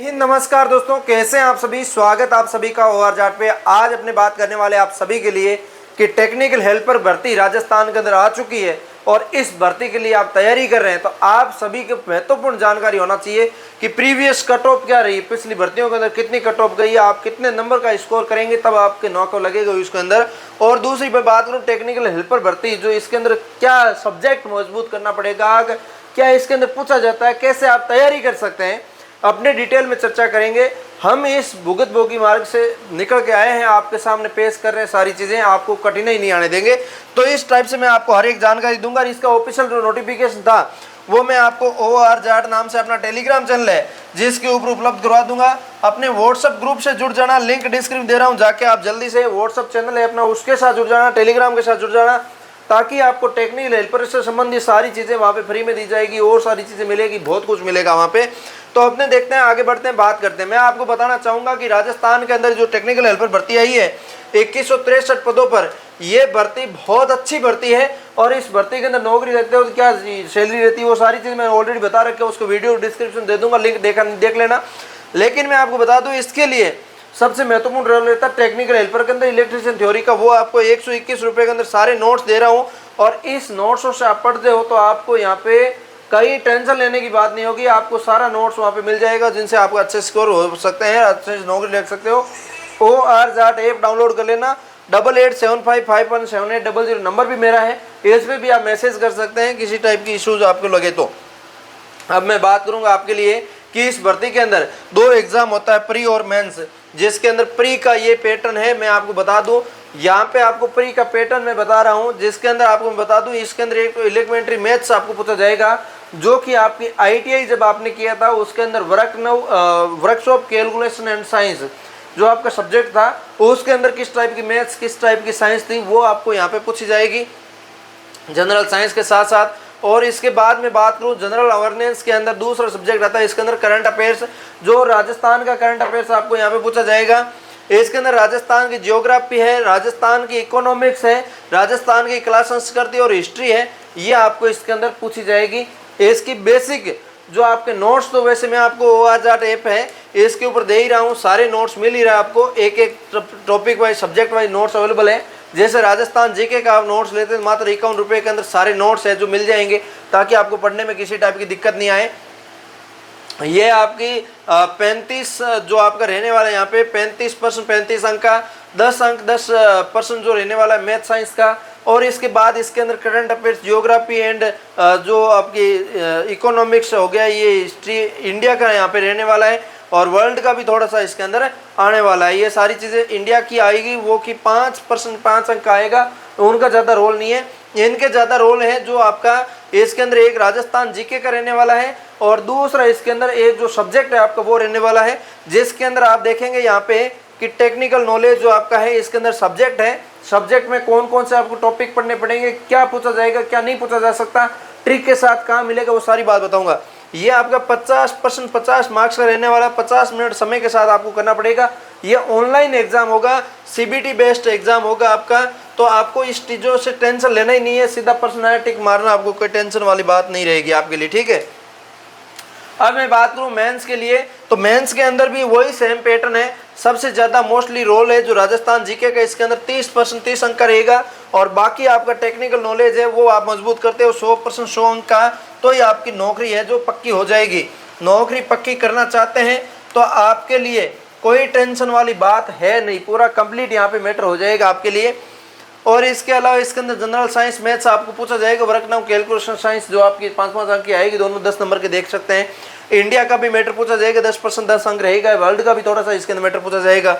नमस्कार दोस्तों, कैसे हैं आप सभी। स्वागत आप सभी का ओआर जाट पे। आज अपने बात करने वाले आप सभी के लिए कि टेक्निकल हेल्पर भर्ती राजस्थान के अंदर आ चुकी है और इस भर्ती के लिए आप तैयारी कर रहे हैं तो आप सभी को महत्वपूर्ण जानकारी होना चाहिए कि प्रीवियस कट ऑफ क्या रही, पिछली भर्तियों के अंदर कितनी कट ऑफ गई है, आप कितने नंबर का स्कोर करेंगे तब आपके नौकरी लगेगा इसके अंदर। और दूसरी बात करूँ टेक्निकल हेल्पर भर्ती, जो इसके अंदर क्या सब्जेक्ट मजबूत करना पड़ेगा, क्या इसके अंदर पूछा जाता है, कैसे आप तैयारी कर सकते हैं, अपने डिटेल में चर्चा करेंगे। हम इस भुगत भोगी मार्ग से निकल के आए हैं, आपके सामने पेश कर रहे हैं सारी चीज़ें, आपको कठिनाई नहीं आने देंगे। तो इस टाइप से मैं आपको हर एक जानकारी दूंगा। इसका ऑफिशियल जो नोटिफिकेशन था वो मैं आपको ओआर जाट नाम से अपना टेलीग्राम चैनल है जिसके ऊपर उपलब्ध करवा दूंगा। अपने व्हाट्सएप ग्रुप से जुड़ जाना, लिंक डिस्क्रिप्शन दे रहा हूँ, जाके आप जल्दी से व्हाट्सएप चैनल है अपना उसके साथ जुड़ जाना, टेलीग्राम के साथ जुड़ जाना, ताकि आपको टेक्निकल हेल्पर से संबंधित सारी चीज़ें वहाँ पे फ्री में दी जाएगी और सारी चीज़ें मिलेगी, बहुत कुछ मिलेगा वहाँ पे। तो अपने देखते हैं, आगे बढ़ते हैं, बात करते हैं। मैं आपको बताना चाहूँगा कि राजस्थान के अंदर जो टेक्निकल हेल्पर भर्ती आई है 2163 पदों पर, ये भर्ती बहुत अच्छी भर्ती है और इस भर्ती के अंदर नौकरी लगते हो तो क्या सैलरी रहती है वो सारी चीज़ मैं ऑलरेडी बता रखी है, उसको वीडियो डिस्क्रिप्शन दे दूंगा, लिंक देख लेना। लेकिन मैं आपको बता दूँ इसके लिए सबसे महत्वपूर्ण रोल रहता है टेक्निकल हेल्पर के अंदर इलेक्ट्रीशियन थ्योरी का। वो आपको 121 रुपये के अंदर सारे नोट्स दे रहा हूँ और इस नोट्सों से आप पढ़ते हो तो आपको यहाँ पे कहीं टेंशन लेने की बात नहीं होगी, आपको सारा नोट्स वहाँ पे मिल जाएगा जिनसे आपको अच्छे स्कोर हो सकते हैं, अच्छे नौकरी लग सकते हो। ओआर जाट ऐप डाउनलोड कर लेना, 8875517800 नंबर भी मेरा है, इस पर भी आप मैसेज कर सकते हैं किसी टाइप की इशूज आपको लगे तो। अब मैं बात करूंगा आपके लिए कि इस भर्ती के अंदर 2 एग्जाम होता है, प्री और मेंस, जिसके अंदर प्री का ये पैटर्न है। मैं आपको बता दूं, यहाँ पे आपको प्री का पैटर्न मैं बता रहा हूँ, जिसके अंदर आपको मैं बता दूं इसके अंदर एक तो एलिमेंट्री मैथ्स आपको पूछा जाएगा, जो कि आपकी आईटीआई जब आपने किया था उसके अंदर वर्कशॉप कैलकुलेशन एंड साइंस जो आपका सब्जेक्ट था, उसके अंदर किस टाइप की मैथ्स किस टाइप की साइंस थी वो आपको यहाँ पे पूछी जाएगी जनरल साइंस के साथ साथ। और इसके बाद में बात करूँ जनरल अवेयरनेस के अंदर दूसरा सब्जेक्ट आता है, इसके अंदर करंट अफेयर्स, जो राजस्थान का करंट अफेयर्स आपको यहाँ पे पूछा जाएगा। इसके अंदर राजस्थान की जियोग्राफी है, राजस्थान की इकोनॉमिक्स है, राजस्थान की कला संस्कृति और हिस्ट्री है, ये आपको इसके अंदर पूछी जाएगी। इसकी बेसिक जो आपके नोट्स, तो वैसे मैं आपको ओआर जाट ऐप है इसके ऊपर दे ही रहा हूँ, सारे नोट्स मिल ही रहा है आपको, एक एक topic wise subject wise notes available है। जैसे राजस्थान जीके का आप नोट्स लेते हैं मात्र 51 रुपये के अंदर सारे नोट्स हैं जो मिल जाएंगे, ताकि आपको पढ़ने में किसी टाइप की दिक्कत नहीं आए। ये आपकी 35 जो आपका रहने वाला है यहाँ पे 35% 35 अंक का, 10 अंक 10% जो रहने वाला है मैथ साइंस का। और इसके बाद इसके अंदर करंट अफेयर्स, जियोग्राफी एंड जो आपकी इकोनॉमिक्स हो गया, ये हिस्ट्री इंडिया का यहाँ पे रहने वाला है और वर्ल्ड का भी थोड़ा सा इसके अंदर आने वाला है। ये सारी चीज़ें इंडिया की आएगी, वो कि 5% 5 अंक का आएगा, उनका ज़्यादा रोल नहीं है, इनके ज़्यादा रोल है जो आपका इसके अंदर एक राजस्थान जीके का रहने वाला है और दूसरा इसके अंदर एक जो सब्जेक्ट है आपका वो रहने वाला है, जिसके अंदर आप देखेंगे यहाँ पे कि टेक्निकल नॉलेज जो आपका है इसके अंदर सब्जेक्ट है, सब्जेक्ट में कौन कौन से आपको टॉपिक पढ़ने पड़ेंगे, क्या पूछा जाएगा क्या नहीं पूछा जा सकता, ट्रिक के साथ कहाँ मिलेगा, वो सारी बात बताऊंगा। ये आपका 50% 50 मार्क्स का रहने वाला, 50 मिनट समय के साथ आपको करना पड़ेगा। ये ऑनलाइन एग्जाम होगा, सीबीटी बेस्ड एग्जाम होगा आपका, तो आपको इस चीज़ों से टेंशन लेना ही नहीं है, सीधा पर्सनैलिटी मारना, आपको कोई टेंशन वाली बात नहीं रहेगी आपके लिए, ठीक है। अब मैं बात करूं मेंस के लिए, तो मेंस के अंदर भी वही सेम पैटर्न है, सबसे ज़्यादा मोस्टली रोल है जो राजस्थान जीके का, इसके अंदर 30% 30 अंक का रहेगा और बाकी आपका टेक्निकल नॉलेज है वो आप मजबूत करते हो 100% 100 अंक का, तो ये आपकी नौकरी है जो पक्की हो जाएगी। नौकरी पक्की करना चाहते हैं तो आपके लिए कोई टेंशन वाली बात है नहीं, पूरा कंप्लीट यहाँ पे मैटर हो जाएगा आपके लिए। और इसके अलावा इसके अंदर जनरल साइंस मैथ्स आपको पूछा जाएगा, वर्कनाउ कैलकुलेशन साइंस जो आपकी 5-5 अंक की आएगी, दोनों 10 नंबर के देख सकते हैं। इंडिया का भी मैटर पूछा जाएगा, 10% 10 अंक रहेगा, वर्ल्ड का भी थोड़ा सा इसके अंदर मैटर पूछा जाएगा।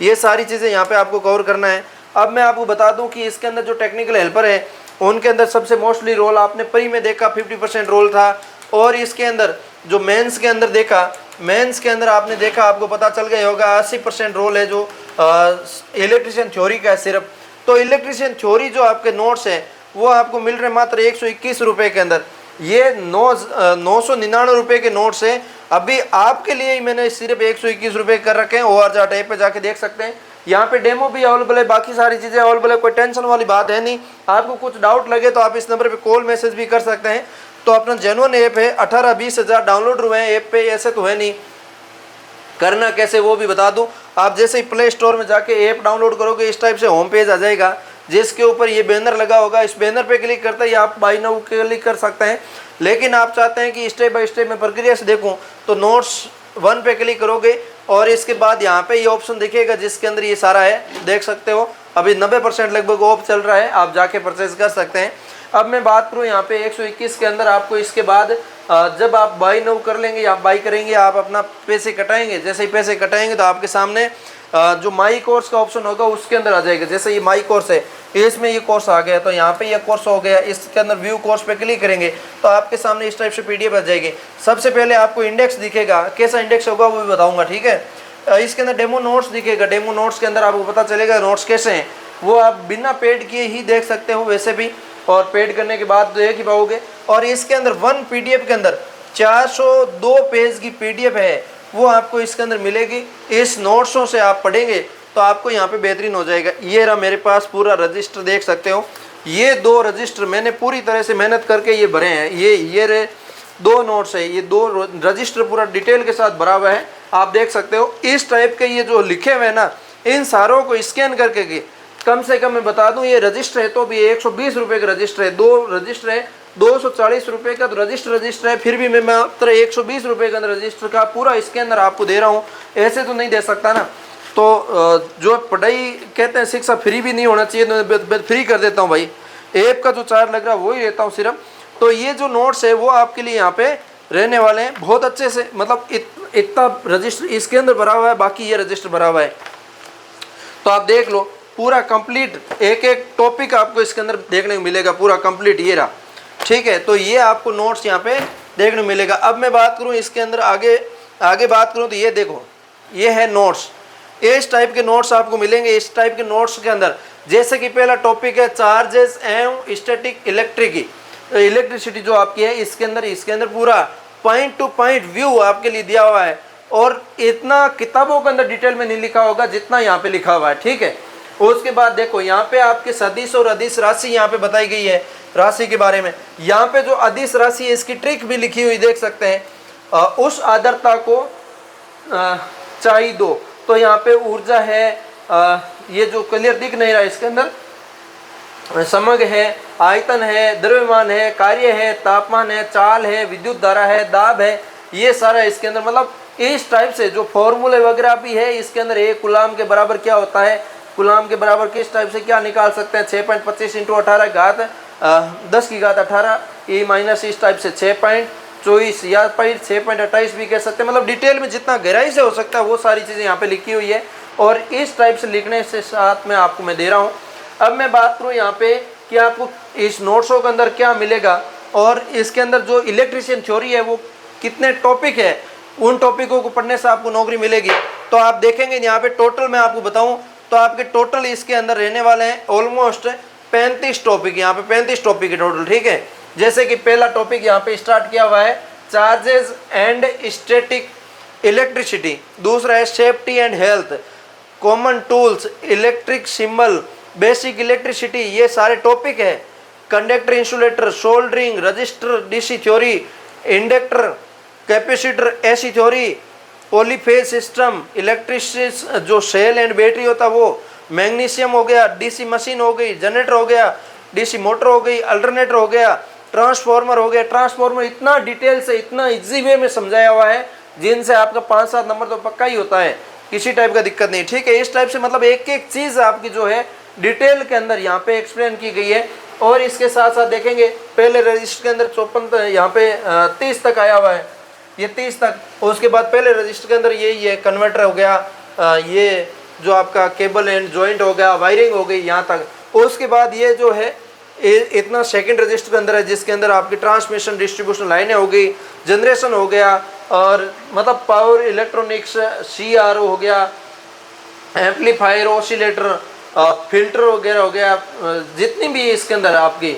ये सारी चीज़ें यहाँ पे आपको कवर करना है। अब मैं आपको बता दूँ कि इसके अंदर जो टेक्निकल हेल्पर है उनके अंदर सबसे मोस्टली रोल आपने प्री में देखा 50% रोल था, और इसके अंदर जो मेंस के अंदर देखा, मेंस के अंदर आपने देखा, आपको पता चल गया होगा 80% रोल है जो इलेक्ट्रीशियन थ्योरी का है सिर्फ। तो इलेक्ट्रीशियन थ्योरी जो आपके नोट्स हैं वो आपको मिल रहे मात्र 121 रुपये के अंदर, ये 999 रुपये के नोट्स हैं। अभी आपके लिए ही मैंने सिर्फ 121 रुपये कर रखे हैं, ओआर जाट ऐप पे जाके देख सकते हैं, यहाँ पे डेमो भी अवेलेबल है, बाकी सारी चीज़ें अवेलेबल है, कोई टेंशन वाली बात है नहीं। आपको कुछ डाउट लगे तो आप इस नंबर पे कॉल मैसेज भी कर सकते हैं। तो अपना जेन्युइन ऐप है, 18-20 हज़ार डाउनलोड हुए हैं ऐप पे, ऐसे तो है नहीं, करना कैसे वो भी बता दूं। आप जैसे ही प्ले स्टोर में जाके ऐप डाउनलोड करोगे इस टाइप से होम पेज आ जाएगा, जिसके ऊपर ये बैनर लगा होगा। इस बैनर पे क्लिक करते ही आप बाय नाउ क्लिक कर सकते हैं। लेकिन आप चाहते हैं कि स्टेप बाय स्टेप में प्रक्रिया से देखूं तो नोट्स 1 पे क्लिक करोगे और इसके बाद यहाँ पे ये ऑप्शन दिखेगा जिसके अंदर ये सारा है, देख सकते हो। अभी 90% लगभग ऑफ चल रहा है, आप जाके परचेज कर सकते हैं। अब मैं बात करूँ यहाँ पे 121 के अंदर आपको इसके बाद जब आप बाई नाउ कर लेंगे या बाई करेंगे, आप अपना पैसे कटाएंगे। जैसे ही पैसे कटाएंगे तो आपके सामने जो माई कोर्स का ऑप्शन होगा उसके अंदर आ जाएगा। जैसे ये माई कोर्स है, इसमें ये कोर्स आ गया तो यहाँ पे ये कोर्स हो गया, इसके अंदर व्यू कोर्स पे क्लिक करेंगे तो आपके सामने इस टाइप से पीडीएफ आ जाएगी। सबसे पहले आपको इंडेक्स दिखेगा, कैसा इंडेक्स होगा वो भी बताऊंगा, ठीक है। इसके अंदर डेमो नोट्स दिखेगा, डेमो नोट्स के अंदर आपको पता चलेगा नोट्स कैसे हैं, वो आप बिना पेड किए ही देख सकते हो वैसे भी, और पेड करने के बाद देख ही पाओगे। और इसके अंदर 1 पीडीएफ के अंदर 402 पेज की पीडीएफ है, वो आपको इसके अंदर मिलेगी। इस नोट्सों से आप पढ़ेंगे तो आपको यहाँ पे बेहतरीन हो जाएगा। ये रहा मेरे पास पूरा रजिस्टर, देख सकते हो। ये 2 रजिस्टर मैंने पूरी तरह से मेहनत करके ये भरे हैं। ये रे 2 नोट्स है, ये 2 रजिस्टर पूरा डिटेल के साथ भरा हुआ है, आप देख सकते हो। इस टाइप के ये जो लिखे हुए हैं ना, इन सारों को स्कैन करके कम से कम मैं बता दूं ये रजिस्टर है तो भी 120 रुपये का रजिस्टर है। 2 रजिस्टर है 240 रुपये का तो रजिस्टर है, फिर भी मैं मात्र 120 रुपये का रजिस्टर का पूरा स्कैनर आपको दे रहा हूँ। ऐसे तो नहीं दे सकता ना। तो जो पढ़ाई कहते हैं शिक्षा फ्री भी नहीं होना चाहिए, तो फ्री कर देता हूँ भाई। ऐप का जो चार्ज लग रहा है वही लेता हूँ सिर्फ। तो ये जो नोट्स है वो आपके लिए यहाँ पे रहने वाले हैं बहुत अच्छे से, मतलब इतना रजिस्टर इसके अंदर भरा हुआ है, बाकी ये रजिस्टर भरा हुआ है। तो आप देख लो पूरा कंप्लीट, एक एक टॉपिक आपको इसके अंदर देखने को मिलेगा पूरा कंप्लीट, ये रहा, ठीक है। तो ये आपको नोट्स यहाँ पे देखने को मिलेगा। अब मैं बात करूँ इसके अंदर आगे बात करूँ तो ये देखो, ये है नोट्स। इस टाइप के नोट्स आपको मिलेंगे। इस टाइप के नोट्स के अंदर जैसे कि पहला टॉपिक है चार्जेस एवं स्टैटिक इलेक्ट्रिसिटी जो आपकी है, इसके अंदर पूरा पॉइंट टू पॉइंट व्यू आपके लिए दिया हुआ है। और इतना किताबों के अंदर डिटेल में नहीं लिखा होगा जितना यहाँ पे लिखा हुआ है, ठीक है। उसके बाद देखो यहाँ पे आपके सदिश और अदिश राशि यहाँ पे बताई गई है, राशि के बारे में। यहाँ पे जो अदिश राशि है इसकी ट्रिक भी लिखी हुई देख सकते हैं। उस आर्द्रता को चाहिए दो, तो यहाँ पे ऊर्जा है, ये जो क्लियर दिख नहीं रहा इसके अंदर, समग्र है, आयतन है, द्रव्यमान है, कार्य है, तापमान है, चाल है, विद्युत धारा है, दाब है, ये सारा इसके अंदर, मतलब इस टाइप से जो फॉर्मूले वगैरह भी है इसके अंदर। 1 कूलाम के बराबर क्या होता है, कूलाम के बराबर किस टाइप से क्या निकाल सकते हैं, 6.25 × 18 घात 10 की घात 18 ई माइनस इस टाइप से 6.24 या 6.28 भी कह सकते हैं। मतलब डिटेल में जितना गहराई से हो सकता है वो सारी चीज़ें यहाँ पे लिखी हुई है, और इस टाइप से लिखने से साथ में आपको मैं दे रहा हूँ। अब मैं बात करूँ यहाँ पे कि आपको इस नोट्सों के अंदर क्या मिलेगा, और इसके अंदर जो इलेक्ट्रिशियन थ्योरी है वो कितने टॉपिक है, उन टॉपिकों को पढ़ने से आपको नौकरी मिलेगी। तो आप देखेंगे यहाँ पे टोटल मैं आपको बताऊँ तो आपके टोटल इसके अंदर रहने वाले हैं ऑलमोस्ट 35 टॉपिक। यहाँ पे 35 टॉपिक है टोटल, ठीक है। जैसे कि पहला टॉपिक यहाँ पे स्टार्ट किया हुआ है चार्जेस एंड स्टैटिक इलेक्ट्रिसिटी, दूसरा है safety and health, common tools, electric symbol, basic electricity, ये सारे टॉपिक है। Conductor, insulator, soldering, resistor, DC theory, inductor, capacitor, AC theory, polyphase system, electrolysis जो सेल एंड बैटरी होता है वो, मैग्नीशियम हो गया, डीसी मशीन हो गई, जनरेटर हो गया, डीसी मोटर हो गई, अल्टरनेटर हो गया, ट्रांसफार्मर हो गया। ट्रांसफार्मर इतना डिटेल से, इतना इजी वे में समझाया हुआ है जिनसे आपका 5-7 नंबर तो पक्का ही होता है, किसी टाइप का दिक्कत नहीं, ठीक है। इस टाइप से मतलब एक एक चीज़ आपकी जो है डिटेल के अंदर यहाँ पे एक्सप्लेन की गई है। और इसके साथ साथ देखेंगे पहले रजिस्टर के अंदर 54 यहाँ पे 30 तक आया हुआ है, ये 30 तक। उसके बाद पहले रजिस्टर के अंदर यही है, कन्वर्टर हो गया, ये जो आपका केबल एंड जॉइंट हो गया, वायरिंग हो गई यहाँ तक। उसके बाद ये जो है इतना सेकंड रजिस्टर के अंदर है जिसके अंदर आपकी ट्रांसमिशन डिस्ट्रीब्यूशन लाइनें हो गई, जनरेशन हो गया, और मतलब पावर इलेक्ट्रॉनिक्स, CRO हो गया, एम्पलीफायर, ऑसिलेटर, फिल्टर वगैरह हो गया, जितनी भी इसके अंदर आपकी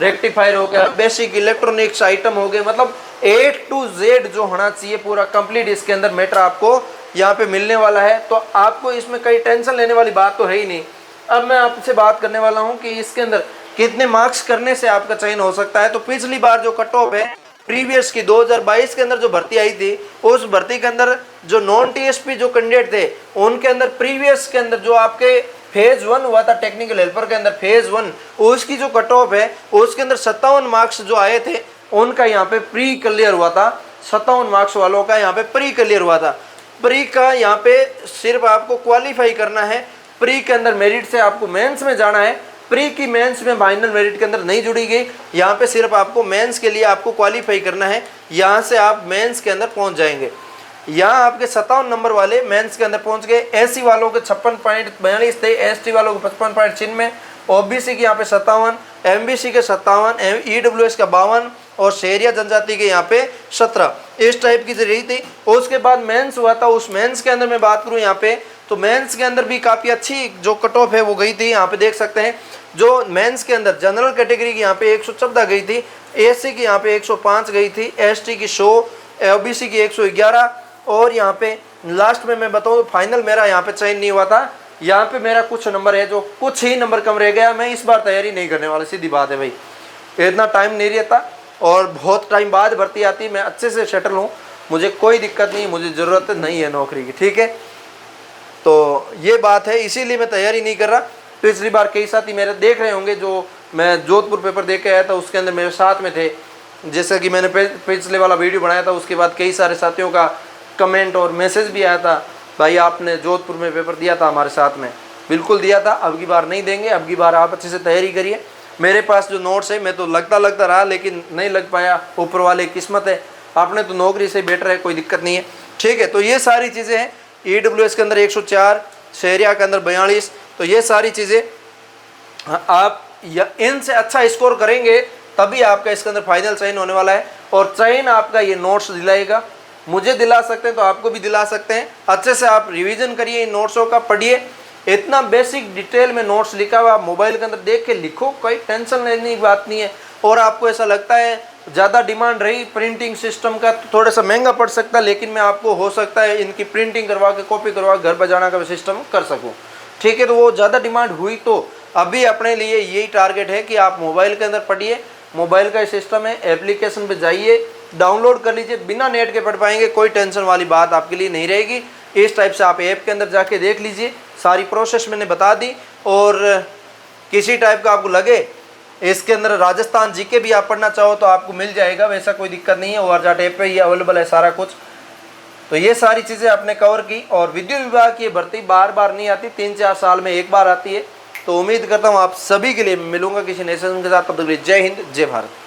रेक्टिफायर हो गया, बेसिक इलेक्ट्रॉनिक्स आइटम हो गए, मतलब A to Z जो होना चाहिए पूरा कंप्लीट इसके अंदर मैटर आपको यहाँ पे मिलने वाला है। तो आपको इसमें कई टेंशन लेने वाली बात तो है ही नहीं। अब मैं आपसे बात करने वाला हूँ कि इसके अंदर कितने मार्क्स करने से आपका चयन हो सकता है। तो पिछली बार जो कट ऑफ है प्रीवियस की 2022 के अंदर जो भर्ती आई थी, उस भर्ती के अंदर जो नॉन टीएसपी जो कैंडिडेट थे उनके अंदर प्रीवियस के अंदर जो आपके फेज 1 हुआ था टेक्निकल हेल्पर के अंदर फेज 1, उसकी जो कट ऑफ है उसके अंदर 57 मार्क्स जो आए थे उनका यहाँ पे प्री क्लियर हुआ था। 57 मार्क्स वालों का यहाँ पे प्री क्लियर हुआ था। प्री का यहाँ पे सिर्फ आपको क्वालिफाई करना है, प्री के अंदर मेरिट से आपको मेंस में जाना है। प्री की मेंस में फाइनल मेरिट के अंदर नहीं जुड़ी गई, यहाँ पे सिर्फ आपको मेंस के लिए आपको क्वालिफाई करना है, यहाँ से आप मेंस के अंदर पहुँच जाएंगे। यहाँ आपके 57 नंबर वाले मेंस के अंदर पहुँच गए। एससी वालों के 56.42 थे, एसटी वालों के 55.96, ओबीसी के यहाँ पे 57, एमबीसी के 57, ईडब्ल्यूएस का 52 और शहरिया जनजाति के यहाँ पे 17, इस टाइप की रही थी। उसके बाद मेंस हुआ था, उस मेंस के अंदर मैं बात करूँ यहाँ पे, तो मेंस के अंदर भी काफ़ी अच्छी जो कट ऑफ है वो गई थी। यहाँ पे देख सकते हैं जो मेंस के अंदर जनरल कैटेगरी की यहाँ पे 114 गई थी, एससी की यहाँ पे 105 गई थी, एसटी की 100, ओबीसी की 111 और यहाँ पे लास्ट में मैं बताऊँ फाइनल मेरा यहाँ पे चयन नहीं हुआ था। यहाँ पे मेरा कुछ नंबर है जो कुछ ही नंबर कम रह गया। मैं इस बार तैयारी नहीं करने वाला, सीधी बात है भाई, इतना टाइम नहीं रहता और बहुत टाइम बाद भर्ती आती। मैं अच्छे से सेटल हूँ, मुझे कोई दिक्कत नहीं, मुझे ज़रूरत नहीं है नौकरी की, ठीक है। तो ये बात है, इसीलिए मैं तैयारी नहीं कर रहा। पिछली बार कई साथी मेरे देख रहे होंगे, जो मैं जोधपुर पेपर दे के आया था उसके अंदर मेरे साथ में थे, जैसा कि मैंने पिछले वाला वीडियो बनाया था, उसके बाद कई सारे साथियों का कमेंट और मैसेज भी आया था, भाई आपने जोधपुर में पेपर दिया था हमारे साथ में। बिल्कुल दिया था, अब की बार नहीं देंगे, अब की बार आप अच्छे से तैयारी करिए। मेरे पास जो नोट्स है मैं तो लगता रहा लेकिन नहीं लग पाया, ऊपर वाले किस्मत है, आपने तो नौकरी से बेटर है, कोई दिक्कत नहीं है, ठीक है। तो ये सारी चीज़ें हैं, ईडब्ल्यूएस के अंदर 104, शहरिया के अंदर 42, तो ये सारी चीज़ें आप इनसे अच्छा स्कोर करेंगे तभी आपका इसके अंदर फाइनल चयन होने वाला है। और चयन आपका ये नोट्स दिलाएगा, मुझे दिला सकते हैं तो आपको भी दिला सकते हैं। अच्छे से आप रिवीजन करिए, इन नोट्सों का पढ़िए, इतना बेसिक डिटेल में नोट्स लिखा हुआ मोबाइल के अंदर देख के लिखो, कोई टेंशन लेने की बात नहीं है। और आपको ऐसा लगता है ज़्यादा डिमांड रही प्रिंटिंग सिस्टम का तो थोड़ा सा महंगा पड़ सकता है, लेकिन मैं आपको हो सकता है इनकी प्रिंटिंग करवा के कॉपी करवा घर पर जाना का सिस्टम कर सकूँ, ठीक है। तो वो ज़्यादा डिमांड हुई तो अभी अपने लिए यही टारगेट है कि आप मोबाइल के अंदर पढ़िए, मोबाइल का सिस्टम है, एप्लीकेशन पे जाइए, डाउनलोड कर लीजिए, बिना नेट के पढ़ पाएंगे, कोई टेंशन वाली बात आपके लिए नहीं रहेगी। इस टाइप से आप ऐप के अंदर जाके देख लीजिए, सारी प्रोसेस मैंने बता दी। और किसी टाइप का आपको लगे इसके अंदर राजस्थान जीके भी आप पढ़ना चाहो तो आपको मिल जाएगा, वैसा कोई दिक्कत नहीं है, ओआरजाट ऐप पे ही अवेलेबल है सारा कुछ। तो ये सारी चीज़ें आपने कवर की। और विद्युत विभाग की भर्ती बार बार नहीं आती, 3-4 साल में एक बार आती है। तो उम्मीद करता हूँ आप सभी के लिए मिलूंगा किसी नए सेशन के साथ। तब तक जय हिंद, जय भारत।